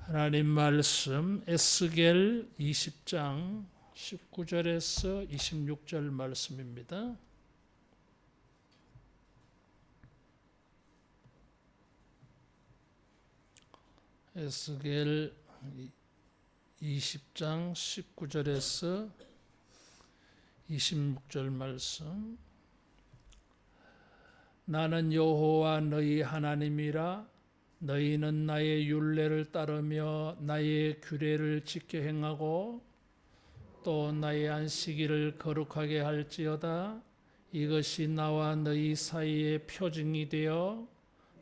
하나님 말씀 에스겔 20장 19절에서 26절 말씀입니다. 에스겔 20장 19절에서 26절 말씀. 나는 여호와 너희 하나님이라. 너희는 나의 율례를 따르며 나의 규례를 지켜 행하고 또 나의 안식일을 거룩하게 할지어다. 이것이 나와 너희 사이의 표징이 되어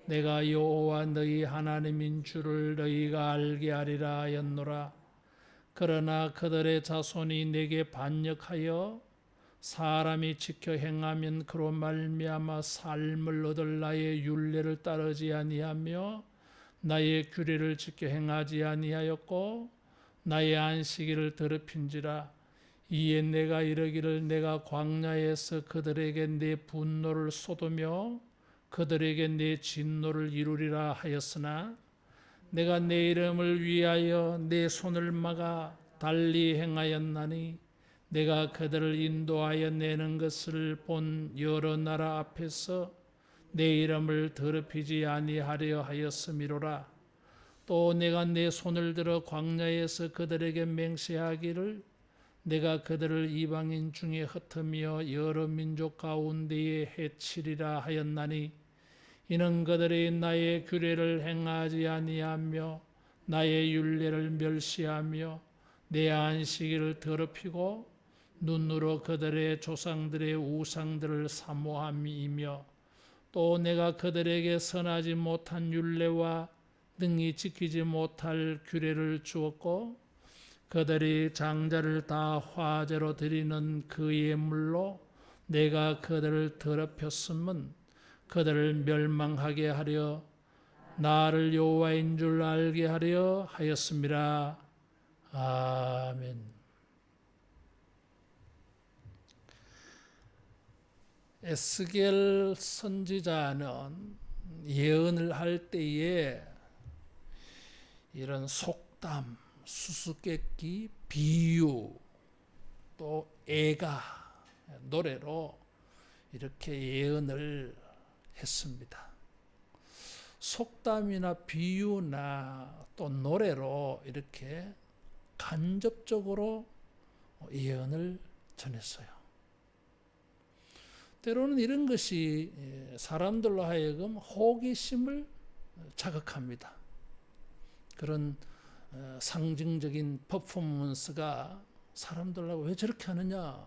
내가 여호와 너희 하나님인 줄을 너희가 알게 하리라 하였노라. 그러나 그들의 자손이 내게 반역하여 사람이 지켜 행하면 그로 말미암아 삶을 얻을 나의 율례를 따르지 아니하며 나의 규례를 지켜 행하지 아니하였고 나의 안식일을 더럽힌지라. 이에 내가 이르기를 내가 광야에서 그들에게 내 분노를 쏟으며 그들에게 내 진노를 이루리라 하였으나 내가 내 이름을 위하여 내 손을 막아 달리 행하였나니 내가 그들을 인도하여 내는 것을 본 여러 나라 앞에서 내 이름을 더럽히지 아니하려 하였음이로라. 또 내가 내 손을 들어 광야에서 그들에게 맹세하기를 내가 그들을 이방인 중에 흩으며 여러 민족 가운데에 해치리라 하였나니 이는 그들이 나의 규례를 행하지 아니하며 나의 율례를 멸시하며 내 안식일을 더럽히고 눈으로 그들의 조상들의 우상들을 사모함이며 또 내가 그들에게 선하지 못한 율례와 능히 지키지 못할 규례를 주었고 그들이 장자를 다 화제로 드리는 그 예물로 내가 그들을 더럽혔음은 그들을 멸망하게 하려 나를 여호와인 줄 알게 하려 하였음이라. 아멘. 에스겔 선지자는 예언을 할 때에 이런 속담, 수수께끼, 비유, 또 애가, 노래로 이렇게 예언을 했습니다. 속담이나 비유나 또 노래로 이렇게 간접적으로 예언을 전했어요. 때로는 이런 것이 사람들로 하여금 호기심을 자극합니다. 그런 상징적인 퍼포먼스가 사람들하고 왜 저렇게 하느냐,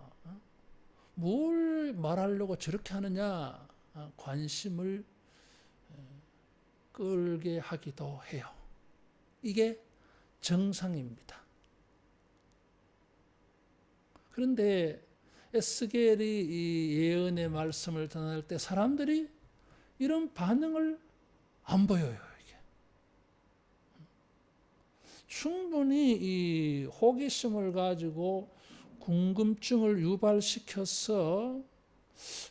뭘 말하려고 저렇게 하느냐 관심을 끌게 하기도 해요. 이게 정상입니다. 그런데 에스겔이 이 예언의 말씀을 전할 때 사람들이 이런 반응을 안 보여요. 이게 충분히 이 호기심을 가지고 궁금증을 유발시켜서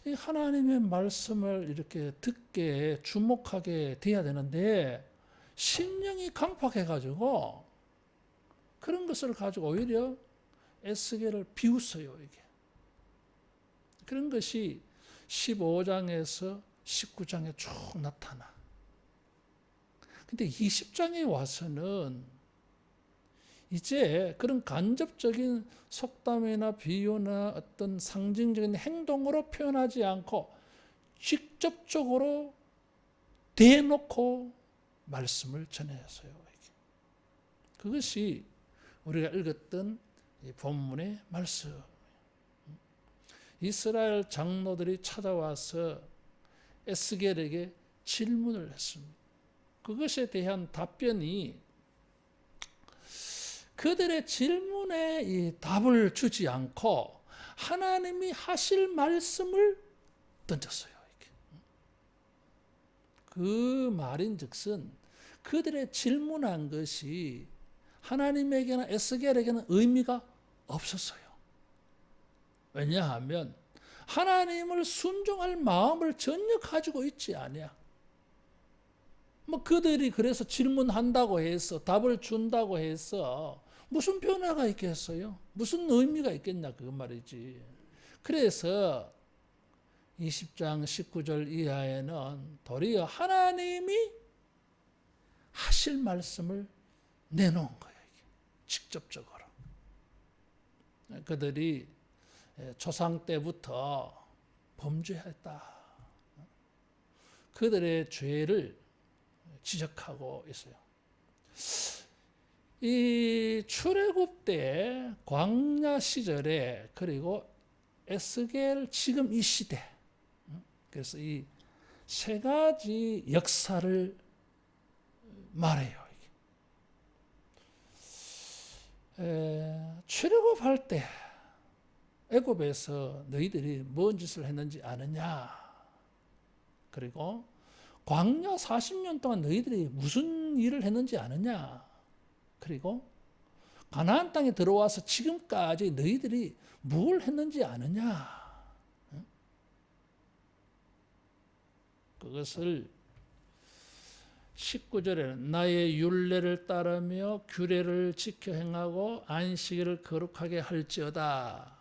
이 하나님의 말씀을 이렇게 듣게 주목하게 돼야 되는데 심령이 강팍해가지고 그런 것을 가지고 오히려 에스겔을 비웃어요. 이게 그런 것이 15장에서 19장에 쭉 나타나. 근데 20장에 와서는 이제 그런 간접적인 속담이나 비유나 어떤 상징적인 행동으로 표현하지 않고 직접적으로 대놓고 말씀을 전해서요. 그것이 우리가 읽었던 이 본문의 말씀. 이스라엘 장로들이 찾아와서 에스겔에게 질문을 했습니다. 그것에 대한 답변이 그들의 질문에 이 답을 주지 않고 하나님이 하실 말씀을 던졌어요. 그 말인즉슨 그들의 질문한 것이 하나님에게나 에스겔에게는 의미가 없었어요. 왜냐하면 하나님을 순종할 마음을 전혀 가지고 있지 않아요. 뭐 그들이 그래서 질문한다고 해서 답을 준다고 해서 무슨 변화가 있겠어요? 무슨 의미가 있겠냐 그 말이지. 그래서 20장 19절 이하에는 도리어 하나님이 하실 말씀을 내놓은 거예요. 직접적으로. 그들이 조상 때부터 범죄했다. 그들의 죄를 지적하고 있어요. 이 출애굽 때 광야 시절에 그리고 에스겔 지금 이 시대, 그래서 이 세 가지 역사를 말해요. 출애굽할 때 애굽에서 너희들이 뭔 짓을 했는지 아느냐? 그리고 광야 40년 동안 너희들이 무슨 일을 했는지 아느냐? 그리고 가나안 땅에 들어와서 지금까지 너희들이 뭘 했는지 아느냐? 그것을 19절에는 나의 율례를 따르며 규례를 지켜 행하고 안식일을 거룩하게 할지어다.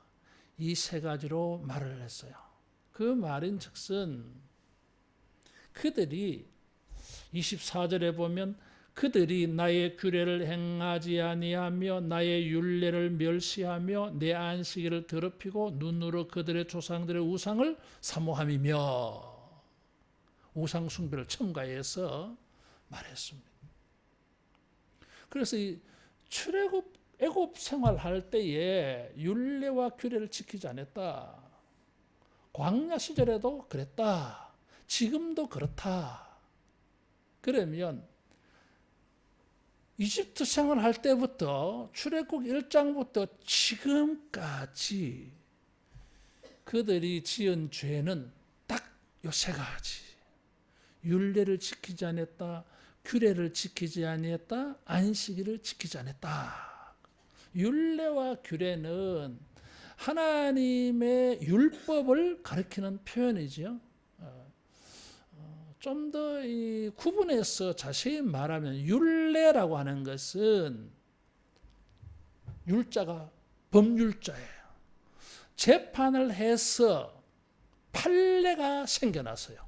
이 세 가지로 말을 했어요. 그 말인 즉슨 그들이 24절에 보면 그들이 나의 규례를 행하지 아니하며 나의 율례를 멸시하며 내 안식일을 더럽히고 눈으로 그들의 조상들의 우상을 사모함이며 우상 숭배를 첨가해서 말했습니다. 그래서 이 출애굽 애굽 생활할 때에 율례와 규례를 지키지 않았다. 광야 시절에도 그랬다. 지금도 그렇다. 그러면 이집트 생활할 때부터 출애굽 1장부터 지금까지 그들이 지은 죄는 딱 요 세 가지. 율례를 지키지 않았다. 규례를 지키지 아니했다. 안식일을 지키지 않았다. 율례와 규례는 하나님의 율법을 가리키는 표현이죠. 좀 더 구분해서 자세히 말하면 율례라고 하는 것은 율자가 법률자예요. 재판을 해서 판례가 생겨났어요.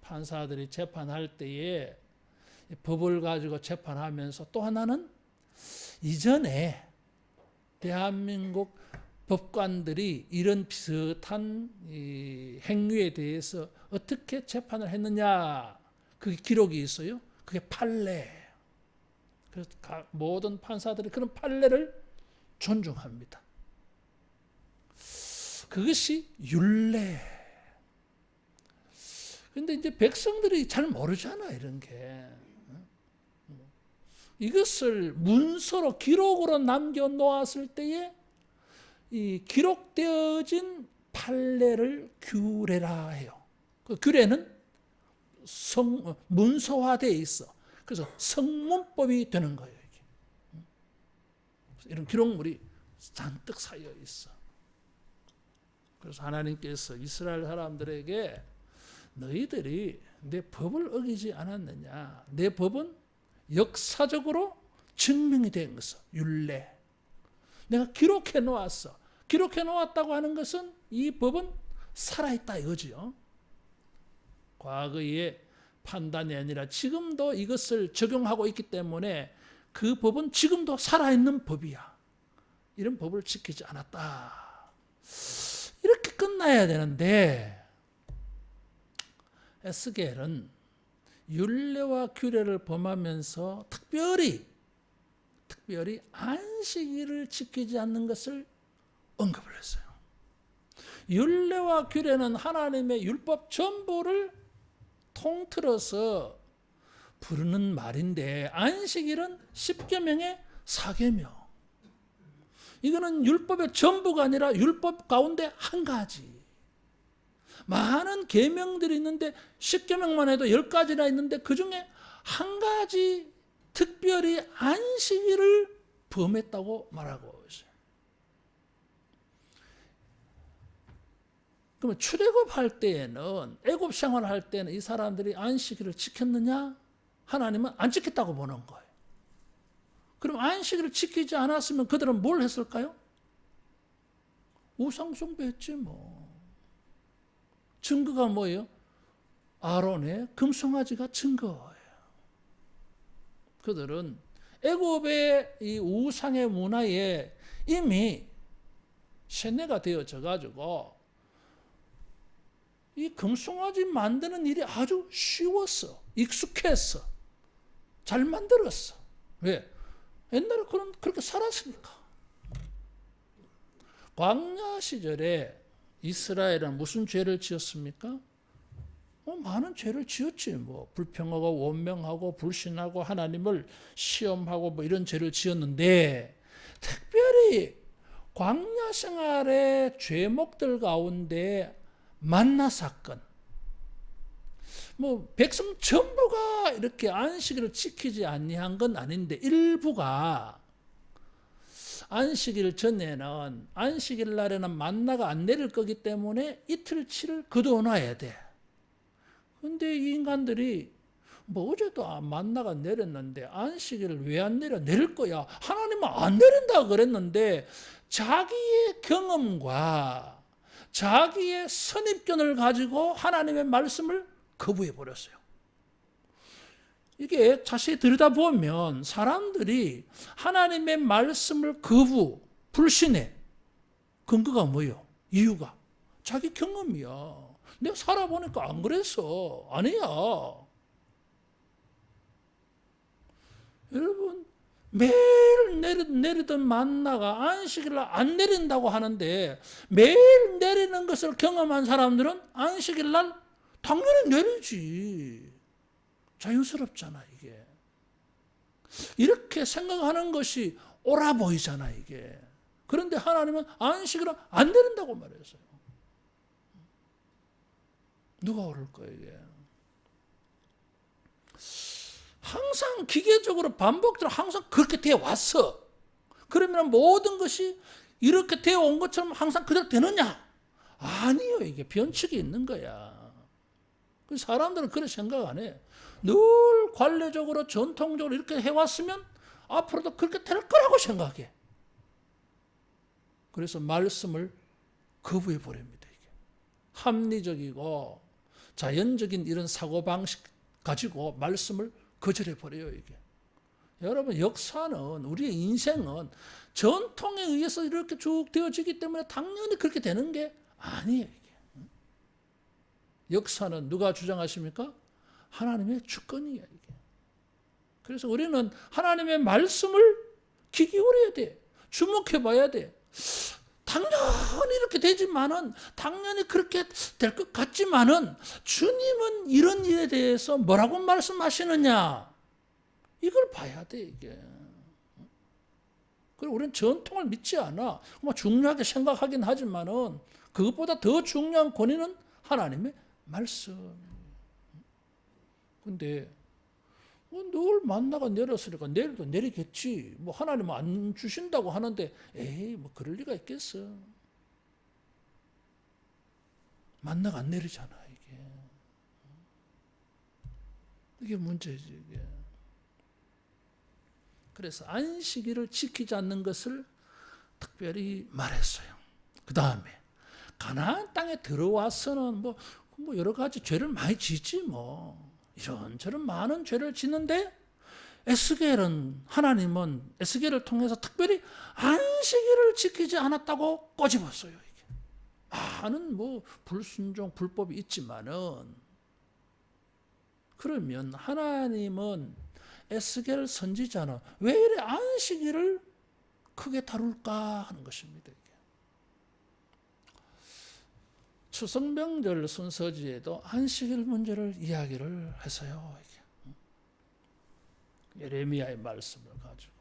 판사들이 재판할 때에 법을 가지고 재판하면서 또 하나는 이전에 대한민국 법관들이 이런 비슷한 행위에 대해서 어떻게 재판을 했느냐 그 기록이 있어요. 그게 판례. 그래서 모든 판사들이 그런 판례를 존중합니다. 그것이 율례. 근데 이제 백성들이 잘 모르잖아, 이런 게. 이것을 문서로, 기록으로 남겨 놓았을 때에 이 기록되어진 판례를 규례라 해요. 그 규례는 문서화되어 있어. 그래서 성문법이 되는 거예요, 이게. 이런 기록물이 잔뜩 쌓여 있어. 그래서 하나님께서 이스라엘 사람들에게 너희들이 내 법을 어기지 않았느냐. 내 법은 역사적으로 증명이 된 것은 율례. 내가 기록해 놓았어. 기록해 놓았다고 하는 것은 이 법은 살아있다 이거지요. 과거의 판단이 아니라 지금도 이것을 적용하고 있기 때문에 그 법은 지금도 살아있는 법이야. 이런 법을 지키지 않았다. 이렇게 끝나야 되는데 에스겔은 율례와 규례를 범하면서 특별히 안식일을 지키지 않는 것을 언급을 했어요. 율례와 규례는 하나님의 율법 전부를 통틀어서 부르는 말인데 안식일은 10계명의 4계명. 이거는 율법의 전부가 아니라 율법 가운데 한 가지. 많은 계명들이 있는데 10계명만 해도 10가지나 있는데 그중에 한 가지 특별히 안식일을 범했다고 말하고 있어요. 그러면 출애굽할 때에는, 애굽 생활할 때는 이 사람들이 안식일을 지켰느냐? 하나님은 안 지켰다고 보는 거예요. 그럼 안식일을 지키지 않았으면 그들은 뭘 했을까요? 우상숭배했지 뭐. 증거가 뭐예요? 아론의 금송아지가 증거예요. 그들은 애굽의 이 우상의 문화에 이미 세뇌가 되어져 가지고 이 금송아지 만드는 일이 아주 쉬웠어. 익숙했어. 잘 만들었어. 왜? 옛날에 그렇게 살았으니까. 광야 시절에 이스라엘은 무슨 죄를 지었습니까? 많은 죄를 지었지. 뭐 불평하고 원명하고 불신하고 하나님을 시험하고 뭐 이런 죄를 지었는데, 특별히 광야 생활의 죄목들 가운데 만나 사건, 뭐 백성 전부가 이렇게 안식일을 지키지 아니한 건 아닌데 일부가 안식일 전에는, 안식일 날에는 만나가 안 내릴 거기 때문에 이틀치를 거둬놔야 돼. 근데 이 인간들이 뭐 어제도 만나가 내렸는데 안식일을 왜 안 내려? 내릴 거야. 하나님은 안 내린다 그랬는데 자기의 경험과 자기의 선입견을 가지고 하나님의 말씀을 거부해 버렸어요. 이게 자세히 들여다보면 사람들이 하나님의 말씀을 거부, 불신해. 근거가 뭐예요? 이유가 자기 경험이야. 내가 살아보니까 안 그랬어. 아니야. 여러분, 매일 내리던 만나가 안식일날 안 내린다고 하는데 매일 내리는 것을 경험한 사람들은 안식일날 당연히 내리지. 자연스럽잖아, 이게. 이렇게 생각하는 것이 옳아 보이잖아, 이게. 그런데 하나님은 안식일을 안 내린다고 말했어요. 누가 옳을까, 이게? 항상 기계적으로 반복적으로 항상 그렇게 되어 왔어. 그러면 모든 것이 이렇게 되어 온 것처럼 항상 그대로 되느냐? 아니요, 이게 변칙이 있는 거야. 사람들은 그렇게 생각 안 해. 늘 관례적으로 전통적으로 이렇게 해왔으면 앞으로도 그렇게 될 거라고 생각해. 그래서 말씀을 거부해 버립니다. 이게 합리적이고 자연적인 이런 사고방식 가지고 말씀을 거절해 버려요. 이게. 여러분, 역사는, 우리의 인생은 전통에 의해서 이렇게 쭉 되어지기 때문에 당연히 그렇게 되는 게 아니에요. 이게. 역사는 누가 주장하십니까? 하나님의 주권이야, 이게. 그래서 우리는 하나님의 말씀을 귀 기울여야 돼. 주목해 봐야 돼. 당연히 이렇게 되지만은, 당연히 그렇게 될 것 같지만은, 주님은 이런 일에 대해서 뭐라고 말씀하시느냐? 이걸 봐야 돼, 이게. 그리고 우리는 전통을 믿지 않아. 뭐 중요하게 생각하긴 하지만은, 그것보다 더 중요한 권위는 하나님의 말씀. 근데 늘 만나가 내렸으니까 내일도 내리겠지. 뭐 하나님은 안 주신다고 하는데 에이, 뭐 그럴 리가 있겠어. 만나가 안 내리잖아, 이게. 이게 문제지, 이게. 그래서 안식일을 지키지 않는 것을 특별히 말했어요. 그 다음에 가나안 땅에 들어와서는 뭐 여러 가지 죄를 많이 짓지 뭐. 이런저런 많은 죄를 짓는데 하나님은 에스겔을 통해서 특별히 안식일을 지키지 않았다고 꼬집었어요. 이게. 많은 뭐 불순종, 불법이 있지만은, 그러면 하나님은 에스겔 선지자는 왜 이래 안식일을 크게 다룰까 하는 것입니다. 이게. 추석명절 순서지에도 안식일 문제를 이야기를 해서요. 이게. 예레미야의 말씀을 가지고.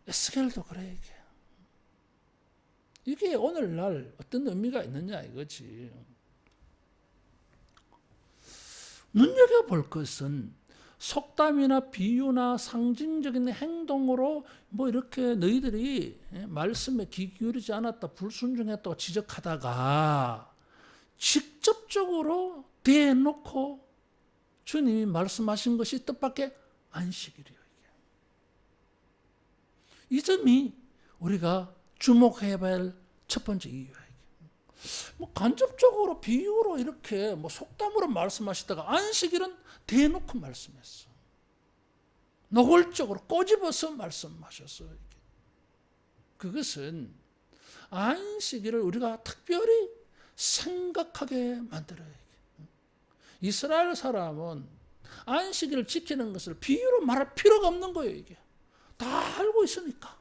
에스겔도 그래, 이게 오늘날 어떤 의미가 있느냐 이거지. 눈여겨볼 것은 속담이나 비유나 상징적인 행동으로 뭐 이렇게 너희들이 말씀에 귀 기울이지 않았다, 불순종했다고 지적하다가 직접적으로 대놓고 주님이 말씀하신 것이 뜻밖의 안식일이에요. 이 점이 우리가 주목해야 할 첫 번째 이유예요. 뭐 간접적으로 비유로 이렇게 뭐 속담으로 말씀하시다가 안식일은 대놓고 말씀했어. 노골적으로 꼬집어서 말씀하셨어요. 그것은 안식일을 우리가 특별히 생각하게 만들어야 해요. 이스라엘 사람은 안식일을 지키는 것을 비유로 말할 필요가 없는 거예요. 이게 다 알고 있으니까.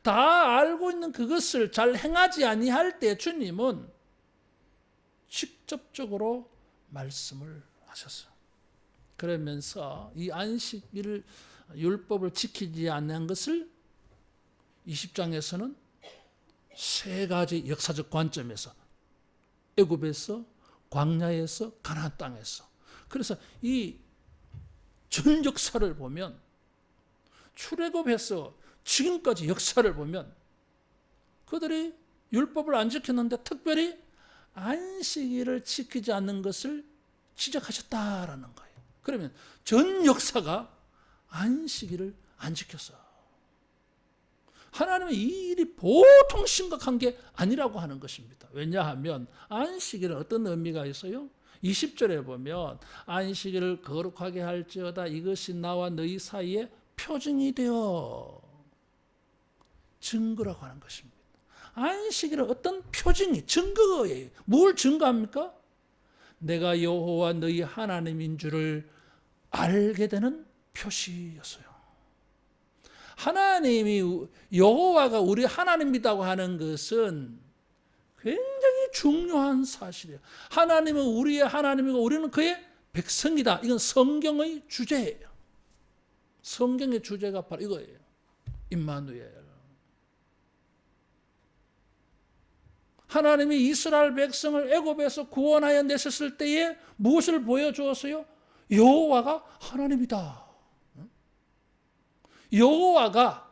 다 알고 있는 그것을 잘 행하지 아니할 때 주님은 직접적으로 말씀을 하셨어요. 그러면서 이 안식일 율법을 지키지 않는 것을 20장에서는 세 가지 역사적 관점에서 애굽에서 광야에서 가나안 땅에서 그래서 이 전 역사를 보면 출애굽에서 지금까지 역사를 보면 그들이 율법을 안 지켰는데 특별히 안식일을 지키지 않는 것을 지적하셨다라는 거예요. 그러면 전 역사가 안식일을 안 지켰어. 하나님은 이 일이 보통 심각한 게 아니라고 하는 것입니다. 왜냐하면 안식일은 어떤 의미가 있어요? 20절에 보면 안식일을 거룩하게 할지어다 이것이 나와 너희 사이에 표징이 되어 증거라고 하는 것입니다. 안식일은 어떤 표징이 증거예요. 뭘 증거합니까? 내가 여호와 너희 하나님인 줄을 알게 되는 표시였어요. 하나님이 여호와가 우리 하나님이라고 하는 것은 굉장히 중요한 사실이에요. 하나님은 우리의 하나님이고 우리는 그의 백성이다. 이건 성경의 주제예요. 성경의 주제가 바로 이거예요. 임마누엘. 하나님이 이스라엘 백성을 애굽에서 구원하여 내셨을 때에 무엇을 보여주었어요? 여호와가 하나님이다. 여호와가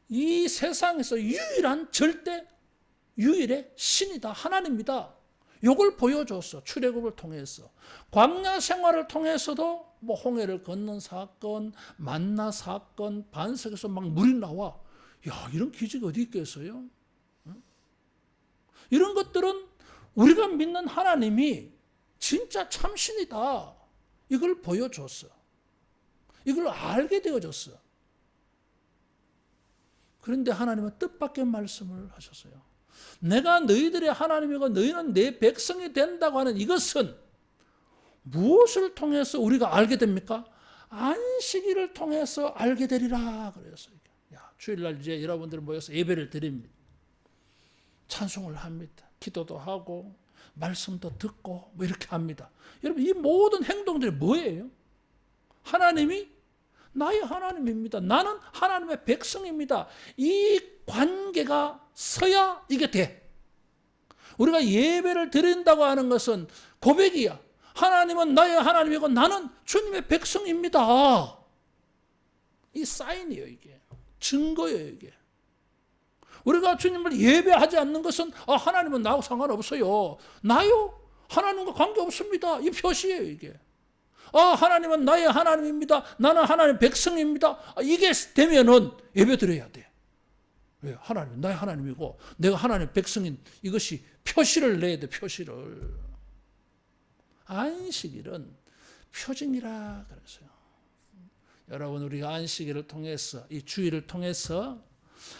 이 세상에서 유일한 절대 유일의 신이다. 하나님이다. 이걸 보여줬어. 출애굽을 통해서. 광야 생활을 통해서도 뭐 홍해를 건넌 사건, 만나 사건, 반석에서 막 물이 나와. 야, 이런 기적이 어디 있겠어요? 이런 것들은 우리가 믿는 하나님이 진짜 참신이다. 이걸 보여줬어. 이걸 알게 되어졌어. 그런데 하나님은 뜻밖의 말씀을 하셨어요. 내가 너희들의 하나님이고 너희는 내 백성이 된다고 하는 이것은 무엇을 통해서 우리가 알게 됩니까? 안식일을 통해서 알게 되리라 그랬어요. 주일날 이제 여러분들 모여서 예배를 드립니다. 찬송을 합니다. 기도도 하고 말씀도 듣고 뭐 이렇게 합니다. 여러분 이 모든 행동들이 뭐예요? 하나님이 나의 하나님입니다. 나는 하나님의 백성입니다. 이 관계가 서야 이게 돼. 우리가 예배를 드린다고 하는 것은 고백이야. 하나님은 나의 하나님이고 나는 주님의 백성입니다. 이 사인이에요, 이게. 증거예요, 이게. 우리가 주님을 예배하지 않는 것은 하나님은 나하고 상관없어요. 나요? 하나님과 관계없습니다. 이 표시예요, 이게. 하나님은 나의 하나님입니다. 나는 하나님의 백성입니다. 이게 되면은 예배 드려야 돼. 왜? 하나님은 나의 하나님이고 내가 하나님의 백성인 이것이 표시를 내야 돼, 표시를. 안식일은 표징이라 그랬어요. 여러분 우리가 안식일을 통해서 이 주일을 통해서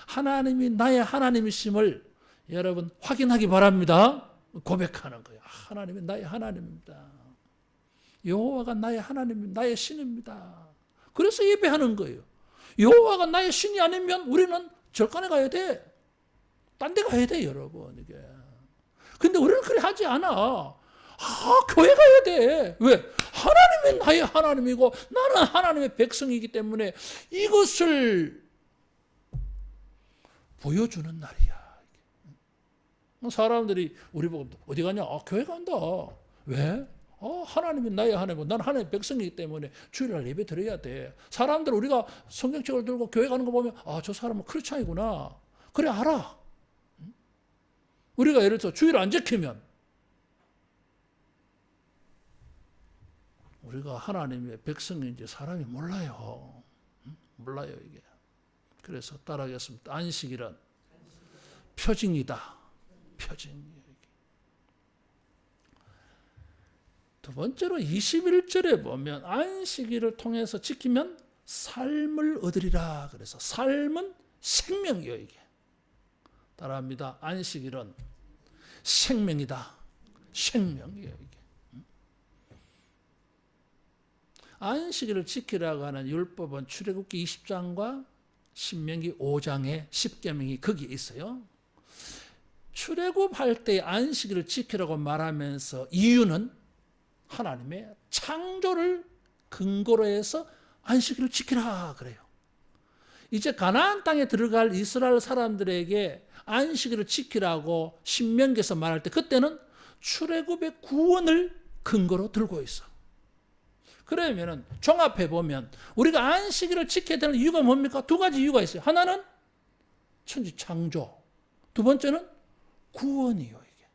하나님이 나의 하나님이심을 여러분 확인하기 바랍니다. 고백하는 거예요. 하나님이 나의 하나님입니다. 여호와가 나의 하나님, 나의 신입니다. 그래서 예배하는 거예요. 여호와가 나의 신이 아니면 우리는 절간에 가야 돼. 딴 데 가야 돼, 여러분. 이게. 근데 우리는 그래 하지 않아. 교회 가야 돼. 왜? 하나님이 나의 하나님이고 나는 하나님의 백성이기 때문에 이것을 보여주는 날이야. 사람들이 우리 보고 어디 가냐? 교회 간다. 왜? 하나님이 나의 하나님이고 나는 하나님의 백성이기 때문에 주일날 예배 드려야 돼. 사람들 우리가 성경책을 들고 교회 가는 거 보면 저 사람은 크리스찬이구나. 그래 알아. 우리가 예를 들어 주의를 안 지키면 우리가 하나님의 백성인지 사람이 몰라요. 몰라요 이게. 그래서 따라하겠습니다. 안식일은 표징이다. 표징이에요. 두 번째로 21절에 보면 안식일을 통해서 지키면 삶을 얻으리라. 그래서 삶은 생명이에요 이게. 따라합니다. 안식일은 생명이다. 생명이에요 이게. 안식일을 지키라고 하는 율법은 출애굽기 20장과 신명기 5장의 10계명이 거기에 있어요. 출애굽할 때 안식일을 지키라고 말하면서 이유는 하나님의 창조를 근거로 해서 안식일을 지키라 그래요. 이제 가나안 땅에 들어갈 이스라엘 사람들에게 안식일을 지키라고 신명기에서 말할 때 그때는 출애굽의 구원을 근거로 들고 있어. 그러면은 종합해 보면 우리가 안식일을 지켜야 되는 이유가 뭡니까? 두 가지 이유가 있어요. 하나는 천지 창조, 두 번째는 구원이요. 이게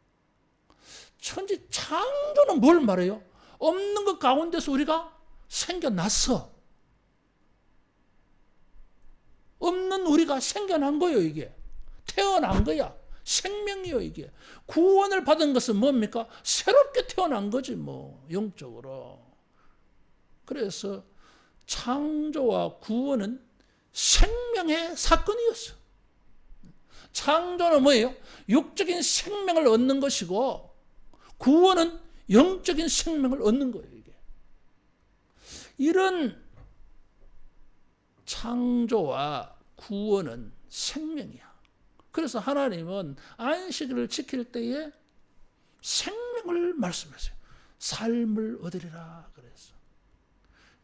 천지 창조는 뭘 말해요? 없는 것 가운데서 우리가 생겨났어. 없는 우리가 생겨난 거예요. 이게 태어난 거야. 생명이요. 이게 구원을 받은 것은 뭡니까? 새롭게 태어난 거지 뭐 영적으로. 그래서 창조와 구원은 생명의 사건이었어. 창조는 뭐예요? 육적인 생명을 얻는 것이고 구원은 영적인 생명을 얻는 거예요. 이게. 이런 창조와 구원은 생명이야. 그래서 하나님은 안식일을 지킬 때에 생명을 말씀하세요. 삶을 얻으리라 그랬어.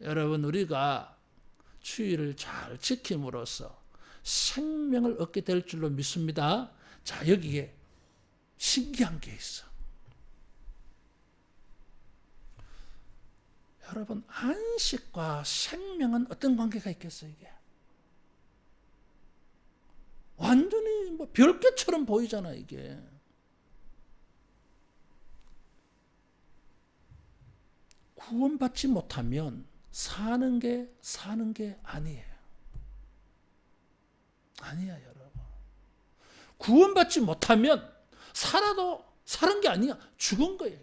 여러분 우리가 주의를 잘 지킴으로써 생명을 얻게 될 줄로 믿습니다. 자, 여기에 신기한 게 있어. 여러분 안식과 생명은 어떤 관계가 있겠어요? 이게 완전히 뭐 별개처럼 보이잖아. 이게 구원받지 못하면 사는 게 아니에요. 아니야, 여러분. 구원받지 못하면 살아도 사는 게 아니야. 죽은 거예요.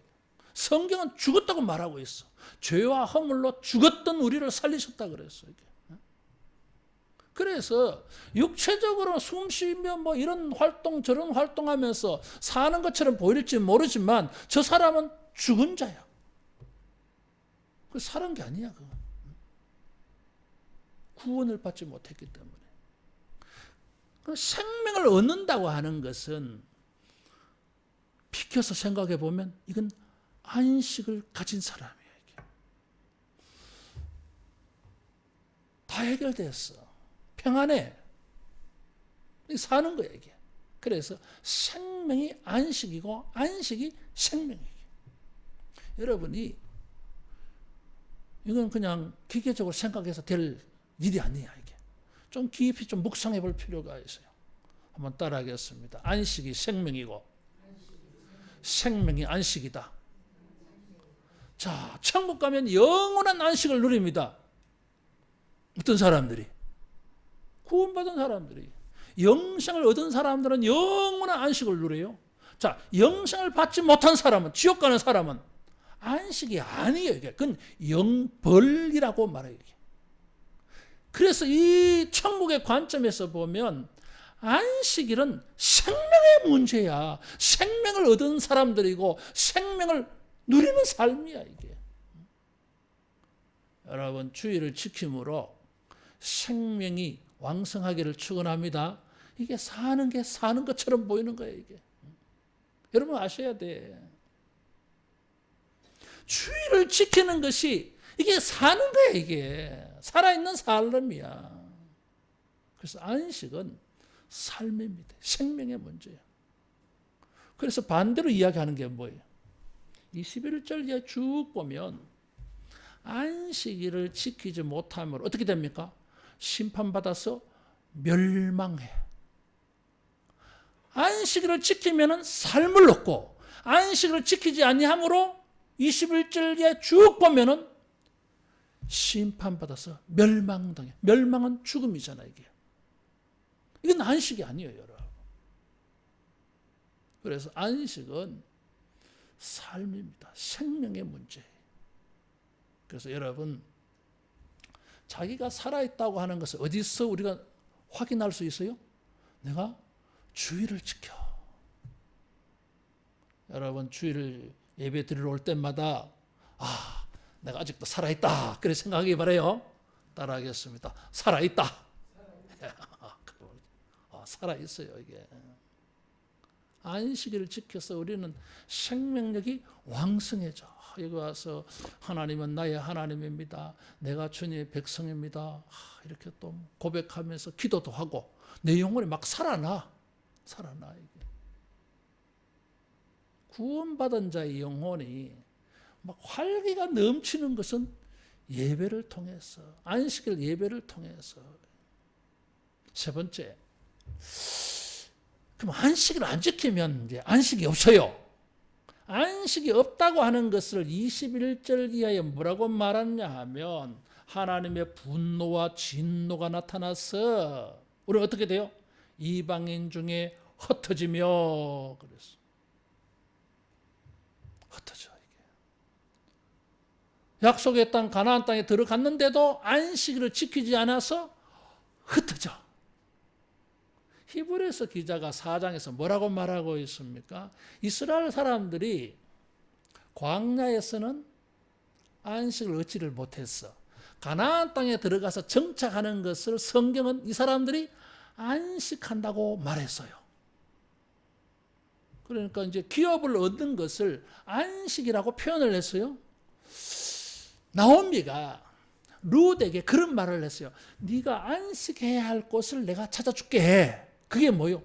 성경은 죽었다고 말하고 있어. 죄와 허물로 죽었던 우리를 살리셨다 그랬어. 이게. 그래서 육체적으로 숨 쉬며 뭐 이런 활동 저런 활동하면서 사는 것처럼 보일지 모르지만 저 사람은 죽은 자야. 그 사는 게 아니야. 그거. 구원을 받지 못했기 때문에. 생명을 얻는다고 하는 것은 비켜서 생각해 보면 이건 안식을 가진 사람이에요. 이게. 다 해결됐어. 평안해. 사는 거야 이게. 그래서 생명이 안식이고 안식이 생명이에요. 여러분이 이건 그냥 기계적으로 생각해서 될 일이 아니야 이게. 좀 깊이 좀 묵상해 볼 필요가 있어요. 한번 따라하겠습니다. 안식이 생명이고 생명이 안식이다. 자, 천국 가면 영원한 안식을 누립니다. 어떤 사람들이? 구원받은 사람들이. 영생을 얻은 사람들은 영원한 안식을 누려요. 자, 영생을 받지 못한 사람은, 지옥 가는 사람은 안식이 아니에요. 이게. 그건 영벌이라고 말해요. 이게. 그래서 이 천국의 관점에서 보면 안식일은 생명의 문제야. 생명을 얻은 사람들이고 생명을 누리는 삶이야 이게. 여러분 주의를 지킴으로 생명이 왕성하기를 축원합니다. 이게 사는 게 사는 것처럼 보이는 거예요 이게. 여러분 아셔야 돼. 주의를 지키는 것이 이게 사는 거야 이게. 살아있는 삶이야. 그래서 안식은 삶입니다. 생명의 문제예요. 그래서 반대로 이야기하는 게 뭐예요? 이 11절 쭉 보면 안식일을 지키지 못하면 어떻게 됩니까? 심판받아서 멸망해. 안식일을 지키면은 삶을 얻고 안식일을 지키지 아니함으로 21절에 쭉 보면은 심판받아서 멸망당해. 멸망은 죽음이잖아 이게. 이건 안식이 아니에요 여러분. 그래서 안식은 삶입니다. 생명의 문제. 그래서 여러분 자기가 살아있다고 하는 것을 어디서 우리가 확인할 수 있어요? 내가 주일을 지켜. 여러분 주일을 예배 드리러 올 때마다 내가 아직도 살아있다. 그래 생각하기 바라요. 따라하겠습니다. 살아있다. 살아있어요 이게. 안식일을 지켜서 우리는 생명력이 왕성해져. 여기 와서 하나님은 나의 하나님입니다. 내가 주님의 백성입니다. 이렇게 또 고백하면서 기도도 하고 내 영혼이 막 살아나 이게. 구원받은 자의 영혼이 막 활기가 넘치는 것은 예배를 통해서, 안식일 예배를 통해서. 세 번째, 그럼 안식일을 안 지키면 이제 안식이 없어요. 안식이 없다고 하는 것을 21절 이하에 뭐라고 말하냐 하면 하나님의 분노와 진노가 나타나서 우리는 어떻게 돼요? 이방인 중에 흩어지며 그랬어. 흩어져 이게. 약속의 땅 가나안 땅에 들어갔는데도 안식일을 지키지 않아서 흩어져. 히브리서 기자가 4장에서 뭐라고 말하고 있습니까? 이스라엘 사람들이 광야에서는 안식을 얻지를 못했어. 가나안 땅에 들어가서 정착하는 것을 성경은 이 사람들이 안식한다고 말했어요. 그러니까 이제 기업을 얻는 것을 안식이라고 표현을 했어요. 나오미가 룻에게 그런 말을 했어요. 네가 안식해야 할 곳을 내가 찾아줄게. 그게 뭐요?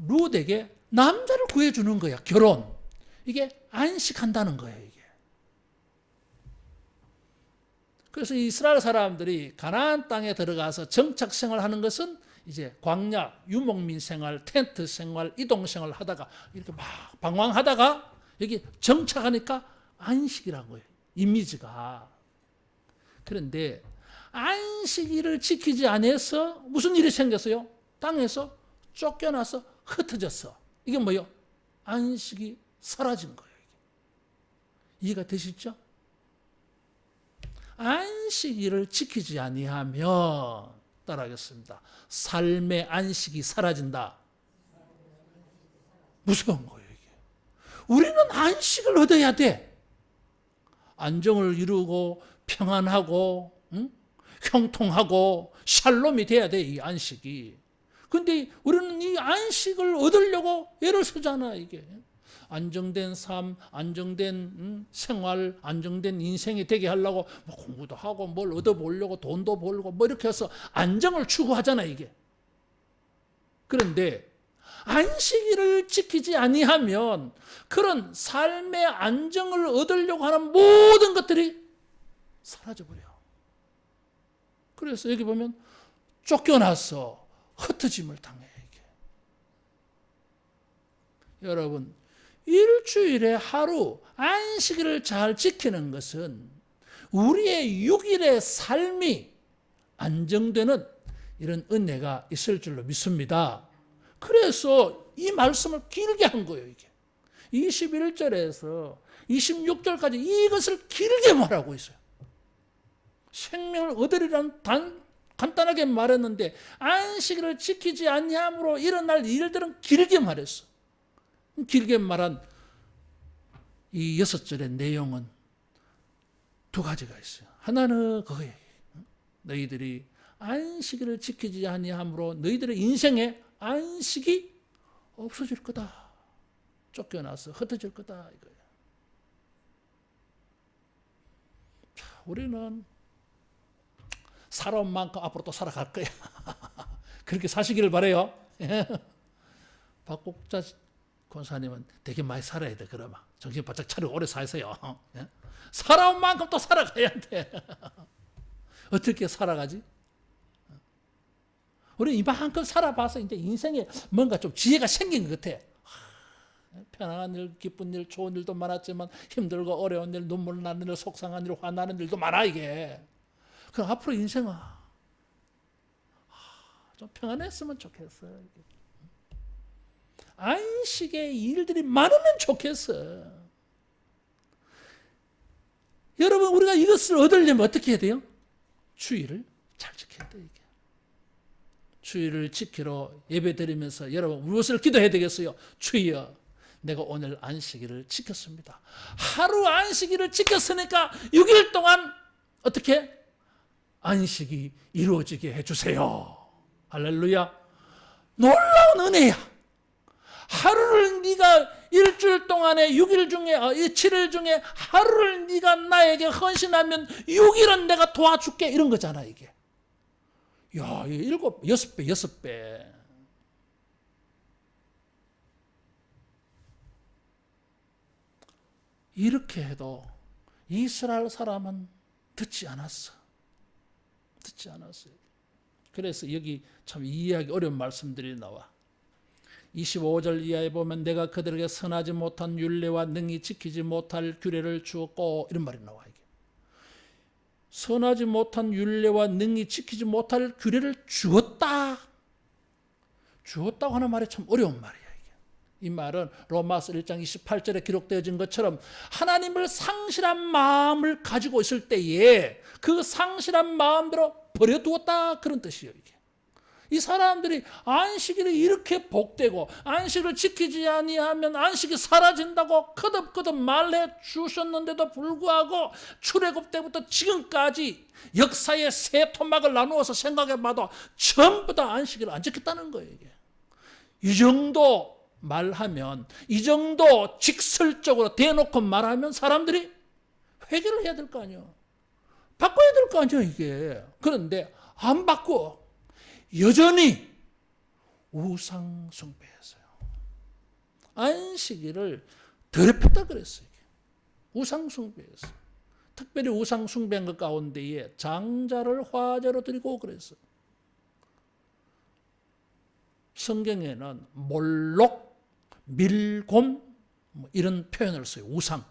룻에게 남자를 구해주는 거야. 결혼. 이게 안식한다는 거예요. 이게. 그래서 이스라엘 사람들이 가나안 땅에 들어가서 정착 생활하는 것은 이제 광야, 유목민 생활, 텐트 생활, 이동 생활 하다가 이렇게 막 방황하다가 여기 정착하니까 안식이라고요. 이미지가. 그런데 안식일을 지키지 않아서 무슨 일이 생겼어요? 땅에서 쫓겨나서 흩어졌어. 이게 뭐예요? 안식이 사라진 거예요. 이해가 되시죠? 안식일을 지키지 아니하면 따라하겠습니다. 삶의 안식이 사라진다. 무서운 거예요. 이게. 우리는 안식을 얻어야 돼. 안정을 이루고 평안하고 형통하고 샬롬이 돼야 돼. 이 안식이. 근데 우리는 이 안식을 얻으려고 애를 쓰잖아. 이게. 안정된 삶, 안정된 생활, 안정된 인생이 되게 하려고 뭐 공부도 하고 뭘 얻어보려고 돈도 벌고 뭐 이렇게 해서 안정을 추구하잖아 이게. 그런데 안식일을 지키지 아니하면 그런 삶의 안정을 얻으려고 하는 모든 것들이 사라져버려. 그래서 여기 보면 쫓겨나서 흩어짐을 당해. 이게. 여러분 일주일에 하루 안식일을 잘 지키는 것은 우리의 6일의 삶이 안정되는 이런 은혜가 있을 줄로 믿습니다. 그래서 이 말씀을 길게 한 거예요. 이게 21절에서 26절까지 이것을 길게 말하고 있어요. 생명을 얻으리라는 간단하게 말했는데 안식일을 지키지 아니함으로 일어날 일들은 길게 말했어. 길게 말한 이 6절의 내용은 두 가지가 있어요. 하나는 그거예요. 너희들이 안식일을 지키지 아니함으로 너희들의 인생에 안식이 없어질 거다. 쫓겨나서 흩어질 거다. 이거예요. 자, 우리는 살아온 만큼 앞으로 또 살아갈 거야. 그렇게 사시기를 바라요. 박국자 권사님은 되게 많이 살아야 돼. 그러면 정신 바짝 차리고 오래 사세요. 살아온 만큼 또 살아가야 돼. 어떻게 살아가지? 우리 이만큼 살아봐서 이제 인생에 뭔가 좀 지혜가 생긴 것 같아. 편안한 일, 기쁜 일, 좋은 일도 많았지만 힘들고 어려운 일, 눈물 나는 일, 속상한 일, 화나는 일도 많아 이게. 그럼 앞으로 인생은 좀 평안했으면 좋겠어. 안식의 일들이 많으면 좋겠어. 여러분, 우리가 이것을 얻으려면 어떻게 해야 돼요? 주의를 잘 지켜야 돼, 이게. 주의를 지키러 예배 드리면서 여러분 무엇을 기도해야 되겠어요? 주여, 내가 오늘 안식일을 지켰습니다. 하루 안식일을 지켰으니까 6일 동안 어떻게? 안식이 이루어지게 해주세요. 할렐루야. 놀라운 은혜야. 하루를 네가 일주일 동안에 6일 중에 7일 중에 하루를 네가 나에게 헌신하면 6일은 내가 도와줄게, 이런 거잖아 이게. 야, 이게 6배. 이렇게 해도 이스라엘 사람은 듣지 않았어요. 그래서 여기 참 이해하기 어려운 말씀들이 나와. 25절 이하에 보면 내가 그들에게 선하지 못한 율례와 능히 지키지 못할 규례를 주었고, 이런 말이 나와. 이게 선하지 못한 율례와 능히 지키지 못할 규례를 주었다고 하는 말이 참 어려운 말이야. 이 말은 로마서 1장 28절에 기록되어진 것처럼 하나님을 상실한 마음을 가지고 있을 때에 그 상실한 마음대로 버려두었다, 그런 뜻이에요. 이게. 이 사람들이 안식일이 이렇게 복되고 안식을 지키지 아니하면 안식이 사라진다고 거듭거듭 말해 주셨는데도 불구하고 출애굽 때부터 지금까지 역사의 세 토막을 나누어서 생각해봐도 전부 다 안식일을 안 지켰다는 거예요. 이게. 이 정도 말하면, 이 정도 직설적으로 대놓고 말하면 사람들이 회개를 해야 될 거 아니에요. 바꿔야 될 거 아니에요 이게. 그런데 안 바꿔. 여전히 우상 숭배했어요. 안식일을 더럽혔다 그랬어요. 우상 숭배했어요. 특별히 우상 숭배한 것 가운데에 장자를 화제로 드리고 그랬어요. 성경에는 몰록, 밀곰 이런 표현을 써요. 우상.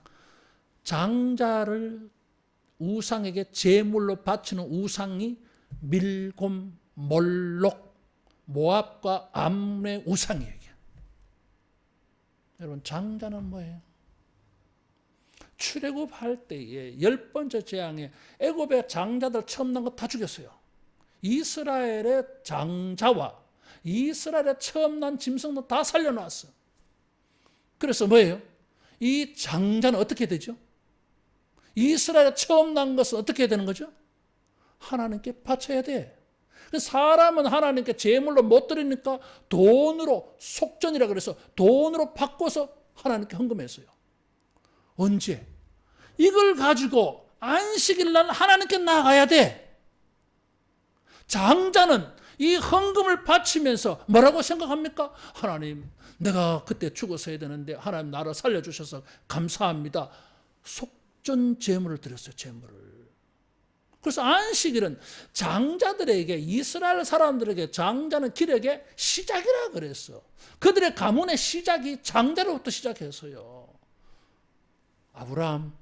장자를 우상에게 제물로 바치는 우상이 밀곰, 몰록, 모압과 암몬의 우상이에요. 여러분, 장자는 뭐예요? 출애굽할 때에 10번째 재앙에 애굽의 장자들 처음 난 거 다 죽였어요. 이스라엘의 장자와 이스라엘의 처음 난 짐승도 다 살려놨어. 그래서 뭐예요? 이 장자는 어떻게 되죠? 이스라엘에 처음 난 것은 어떻게 되는 거죠? 하나님께 바쳐야 돼. 사람은 하나님께 제물로 못 드리니까 돈으로, 속전이라 그래서 돈으로 바꿔서 하나님께 헌금했어요. 언제? 이걸 가지고 안식일 날 하나님께 나가야 돼. 장자는 이 헌금을 바치면서 뭐라고 생각합니까? 하나님, 내가 그때 죽었어야 되는데 하나님 나를 살려주셔서 감사합니다. 속전 제물을 드렸어요. 제물을. 그래서 안식일은 장자들에게, 이스라엘 사람들에게 장자는 기력의 시작이라 그랬어. 그들의 가문의 시작이 장자로부터 시작했어요. 아브라함,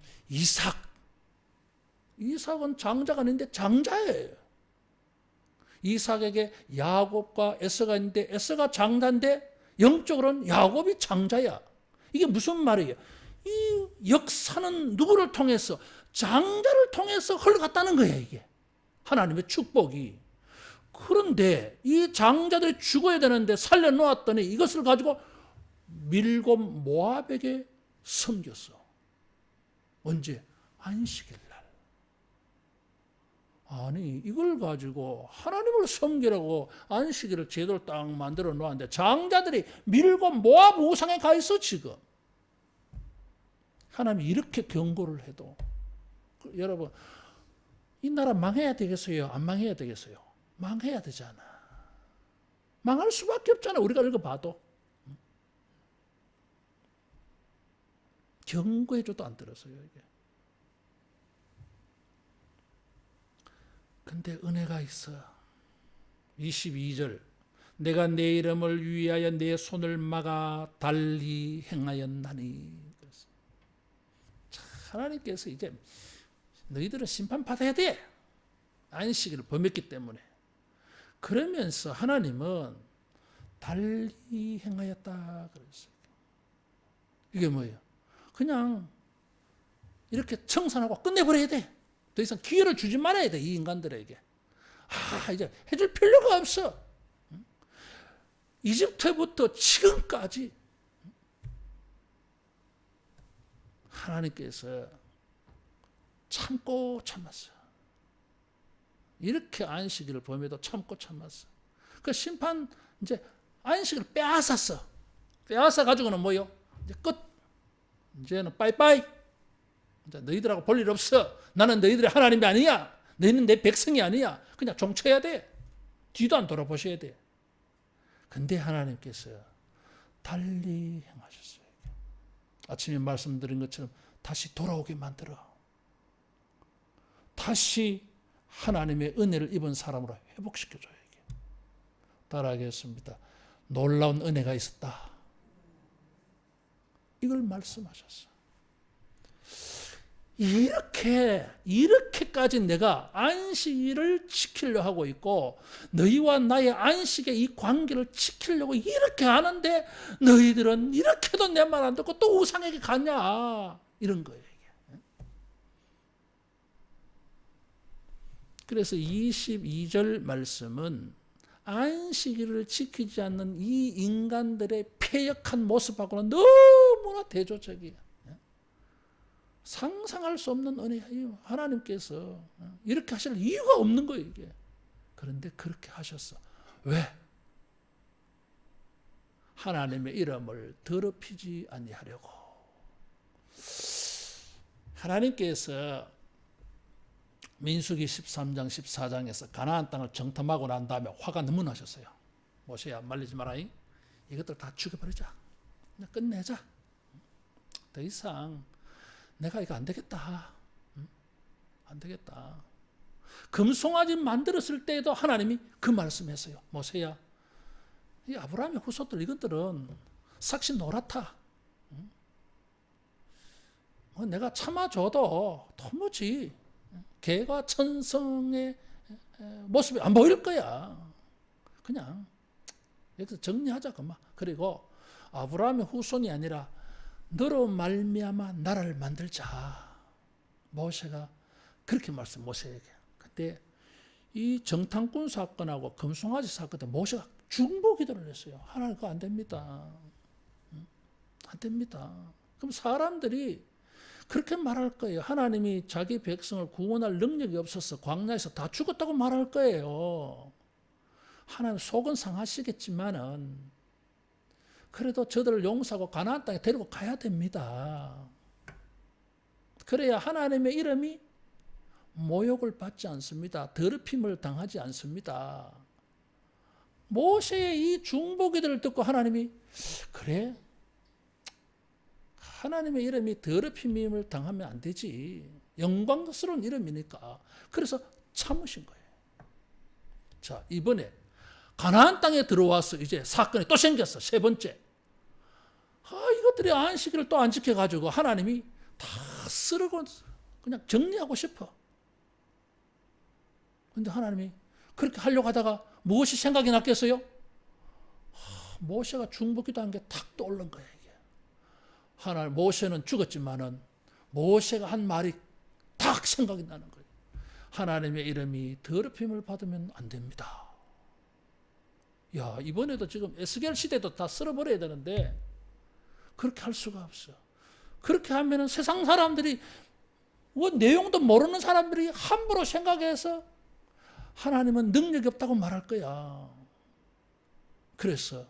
이삭은 장자가 아닌데 장자예요. 이삭에게 야곱과 에서가 있는데 에서가 장자인데 영적으로는 야곱이 장자야. 이게 무슨 말이에요? 이 역사는 누구를 통해서? 장자를 통해서 흘러갔다는 거예요. 이게 하나님의 축복이. 그런데 이 장자들이 죽어야 되는데 살려놓았더니 이것을 가지고 밀곰 모압에게 섬겼어. 언제? 안식일 날. 아니, 이걸 가지고 하나님을 섬기라고 안식일을 제대로 딱 만들어 놓았는데 장자들이 밀곰 모압 우상에 가 있어 지금. 하나님이 이렇게 경고를 해도, 여러분, 이 나라 망해야 되겠어요? 안 망해야 되겠어요? 망해야 되잖아. 망할 수밖에 없잖아. 우리가 읽어봐도. 경고해줘도 안 들었어요. 이게. 근데 은혜가 있어. 22절 내가 내 이름을 위하여 내 손을 막아 달리 행하였나니. 하나님께서 이제 너희들은 심판받아야 돼. 안식일을 범했기 때문에. 그러면서 하나님은 달리 행하였다 그랬어요. 이게 뭐예요? 그냥 이렇게 청산하고 끝내버려야 돼. 더 이상 기회를 주지 말아야 돼. 이 인간들에게. 이제 해줄 필요가 없어. 이집트부터 지금까지 하나님께서 참고 참았어. 이렇게 안식일을 범해도 참고 참았어. 그 심판 이제 안식을 빼앗았어. 빼앗아 가지고는 뭐요? 이제 끝. 이제는 빠이빠이. 이제 너희들하고 볼 일 없어. 나는 너희들의 하나님이 아니야. 너희는 내 백성이 아니야. 그냥 종쳐야 돼. 뒤도 안 돌아보셔야 돼. 근데 하나님께서 달리 행하셨어요. 아침에 말씀드린 것처럼 다시 돌아오게 만들어. 다시 하나님의 은혜를 입은 사람으로 회복시켜줘요. 따라하겠습니다. 놀라운 은혜가 있었다. 이걸 말씀하셨어. 이렇게까지 내가 안식일을 지키려 하고 있고 너희와 나의 안식의 이 관계를 지키려고 이렇게 하는데 너희들은 이렇게도 내 말 안 듣고 또 우상에게 가냐. 이런 거예요. 그래서 22절 말씀은 안식일을 지키지 않는 이 인간들의 패역한 모습하고는 너무나 대조적이에요. 상상할 수 없는 은혜예요. 하나님께서 이렇게 하실 이유가 없는 거예요, 이게. 그런데 그렇게 하셨어. 왜? 하나님의 이름을 더럽히지 아니하려고. 하나님께서 민수기 13장 14장에서 가나안 땅을 정탐하고 난 다음에 화가 너무 나셨어요. 모세야 말리지 마라. 이것들 다 죽여버리자. 그냥 끝내자. 더 이상 내가 이거 안 되겠다. 안 되겠다. 금송아지 만들었을 때에도 하나님이 그 말씀했어요. 모세야, 이 아브라함의 후손들 이것들은 삭시 노랗다. 내가 참아줘도 도무지 개가 천성의 모습이 안 보일 거야. 그냥 여기서 정리하자 그만. 그리고 아브라함의 후손이 아니라 너로 말미암아 나라를 만들자. 모세가 그렇게 말씀 모세에게. 근데 이 정탐꾼 사건하고 금송아지 사건에 모세가 중보 기도를 했어요. 하나님 그거 안 됩니다. 안 됩니다. 그럼 사람들이 그렇게 말할 거예요. 하나님이 자기 백성을 구원할 능력이 없어서 광야에서 다 죽었다고 말할 거예요. 하나님 속은 상하시겠지만은 그래도 저들을 용서하고 가나안 땅에 데리고 가야 됩니다. 그래야 하나님의 이름이 모욕을 받지 않습니다. 더럽힘을 당하지 않습니다. 모세의 이 중보기도를 듣고 하나님이 그래? 하나님의 이름이 더럽힘을 당하면 안 되지. 영광스러운 이름이니까. 그래서 참으신 거예요. 자, 이번에 가나안 땅에 들어와서 이제 사건이 또 생겼어. 세 번째. 이것들이 안식일을 또 안 지켜가지고 하나님이 다 쓰르고 그냥 정리하고 싶어. 근데 하나님이 그렇게 하려고 하다가 무엇이 생각이 났겠어요? 모세가 중보기도 한 게 탁 떠오른 거예요. 이게. 하나님, 모세는 죽었지만은 모세가 한 말이 탁 생각이 나는 거예요. 하나님의 이름이 더럽힘을 받으면 안 됩니다. 야, 이번에도 지금 에스겔 시대도 다 쓸어버려야 되는데 그렇게 할 수가 없어. 그렇게 하면은 세상 사람들이 내용도 모르는 사람들이 함부로 생각해서 하나님은 능력이 없다고 말할 거야. 그래서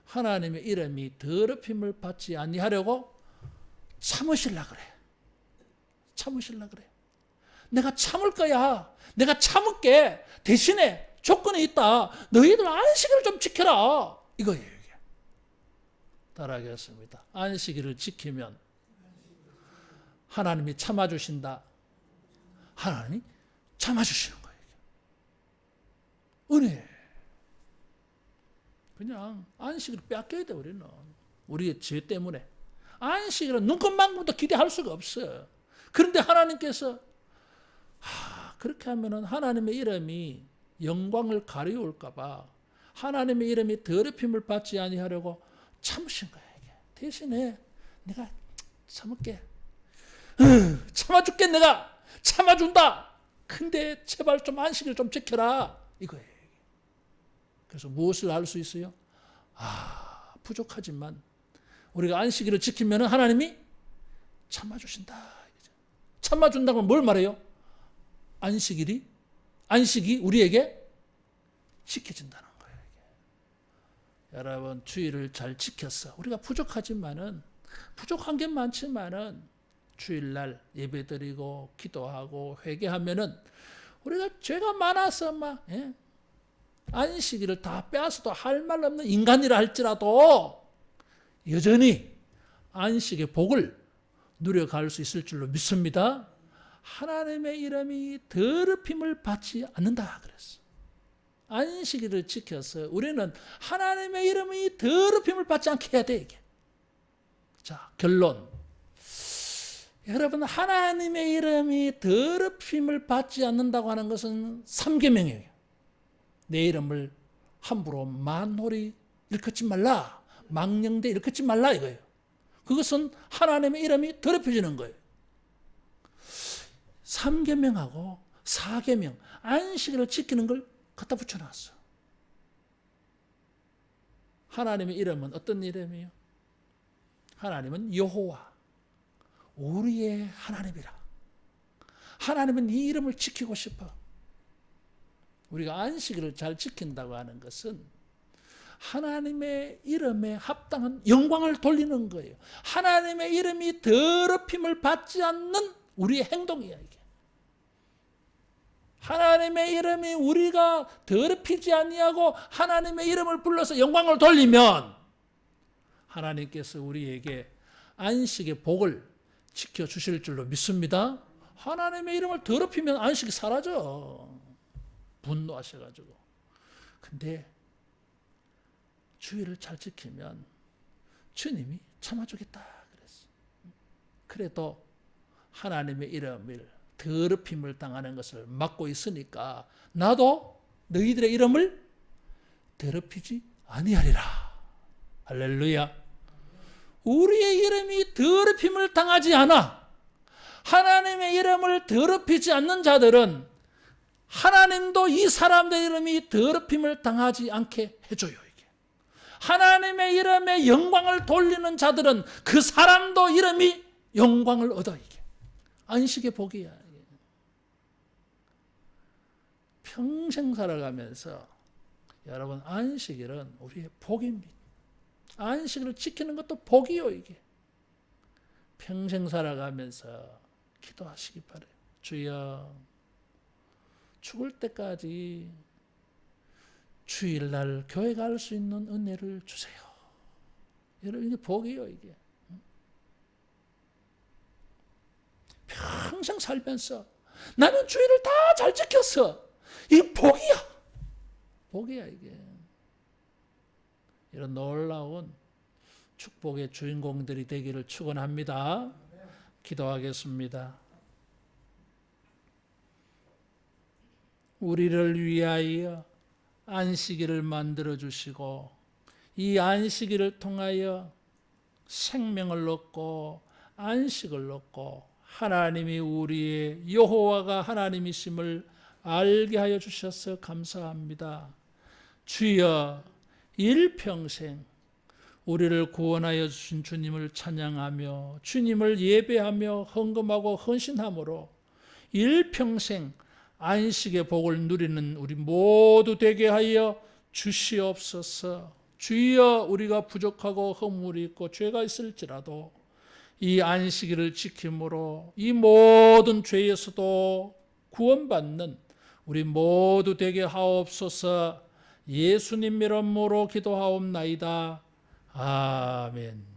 하나님의 이름이 더럽힘을 받지 아니하려고 참으실라 그래. 참으실라 그래. 내가 참을 거야. 내가 참을게. 대신에 조건이 있다. 너희들 안식일을 좀 지켜라. 이거예요. 이게. 따라하겠습니다. 안식일을 지키면 하나님이 참아주신다. 하나님이 참아주시는 거예요. 은혜. 그냥 안식을 빼앗겨야 돼. 우리는 우리의 죄 때문에 안식일은 눈꽃만큼도 기대할 수가 없어. 그런데 하나님께서 그렇게 하면은 하나님의 이름이 영광을 가려울까 봐 하나님의 이름이 더럽힘을 받지 아니하려고 참으신 거야. 이게. 대신에 내가 참을게. 참아줄게. 내가 참아준다. 근데 제발 좀 안식일 좀 지켜라. 이거예요. 그래서 무엇을 알 수 있어요? 부족하지만 우리가 안식일을 지키면 하나님이 참아주신다. 참아준다고 뭘 말해요? 안식이 우리에게 지켜진다는 거예요. 여러분 주일을 잘 지켰어. 우리가 부족하지만은 부족한 게 많지만은 주일날 예배드리고 기도하고 회개하면은 우리가 죄가 많아서 막 안식일을 다 빼앗아도 할 말 없는 인간이라 할지라도 여전히 안식의 복을 누려갈 수 있을 줄로 믿습니다. 하나님의 이름이 더럽힘을 받지 않는다 그랬어. 안식일을 지켜서 우리는 하나님의 이름이 더럽힘을 받지 않게 해야 돼. 이게. 자, 결론. 여러분 하나님의 이름이 더럽힘을 받지 않는다고 하는 것은 3계명이에요. 내 이름을 함부로 만홀히 일컫지 말라. 망령되 일컫지 말라 이거예요. 그것은 하나님의 이름이 더럽혀지는 거예요. 3계명하고 4계명 안식일을 지키는 걸 갖다 붙여놨어. 하나님의 이름은 어떤 이름이에요? 하나님은 여호와 우리의 하나님이라. 하나님은 이 이름을 지키고 싶어. 우리가 안식일을 잘 지킨다고 하는 것은 하나님의 이름에 합당한 영광을 돌리는 거예요. 하나님의 이름이 더럽힘을 받지 않는 우리의 행동이야 이게. 하나님의 이름이 우리가 더럽히지 아니하고 하나님의 이름을 불러서 영광을 돌리면 하나님께서 우리에게 안식의 복을 지켜주실 줄로 믿습니다. 하나님의 이름을 더럽히면 안식이 사라져. 분노하셔가지고. 근데 주의를 잘 지키면 주님이 참아주겠다 그랬어. 그래도 하나님의 이름을 더럽힘을 당하는 것을 막고 있으니까 나도 너희들의 이름을 더럽히지 아니하리라. 할렐루야. 우리의 이름이 더럽힘을 당하지 않아. 하나님의 이름을 더럽히지 않는 자들은 하나님도 이 사람들의 이름이 더럽힘을 당하지 않게 해줘요. 이게. 하나님의 이름에 영광을 돌리는 자들은 그 사람도 이름이 영광을 얻어. 이게. 안식의 복이야. 이게. 평생 살아가면서 여러분 안식일은 우리의 복입니다. 안식일을 지키는 것도 복이요. 이게. 평생 살아가면서 기도하시기 바라요. 주여 죽을 때까지 주일날 교회 갈 수 있는 은혜를 주세요. 여러분 이게 복이요. 이게. 평생 살면서 나는 주일을 다 잘 지켰어. 이게 복이야. 복이야 이게. 이런 놀라운 축복의 주인공들이 되기를 축원합니다. 기도하겠습니다. 우리를 위하여 안식일을 만들어 주시고 이 안식일을 통하여 생명을 얻고 안식을 얻고 하나님이 우리의 여호와가 하나님이심을 알게 하여 주셔서 감사합니다. 주여 일평생 우리를 구원하여 주신 주님을 찬양하며 주님을 예배하며 헌금하고 헌신함으로 일평생 안식의 복을 누리는 우리 모두 되게 하여 주시옵소서. 주여 우리가 부족하고 허물이 있고 죄가 있을지라도 이 안식일을 지킴으로 이 모든 죄에서도 구원받는 우리 모두 되게 하옵소서. 예수님 이름으로 기도하옵나이다. 아멘.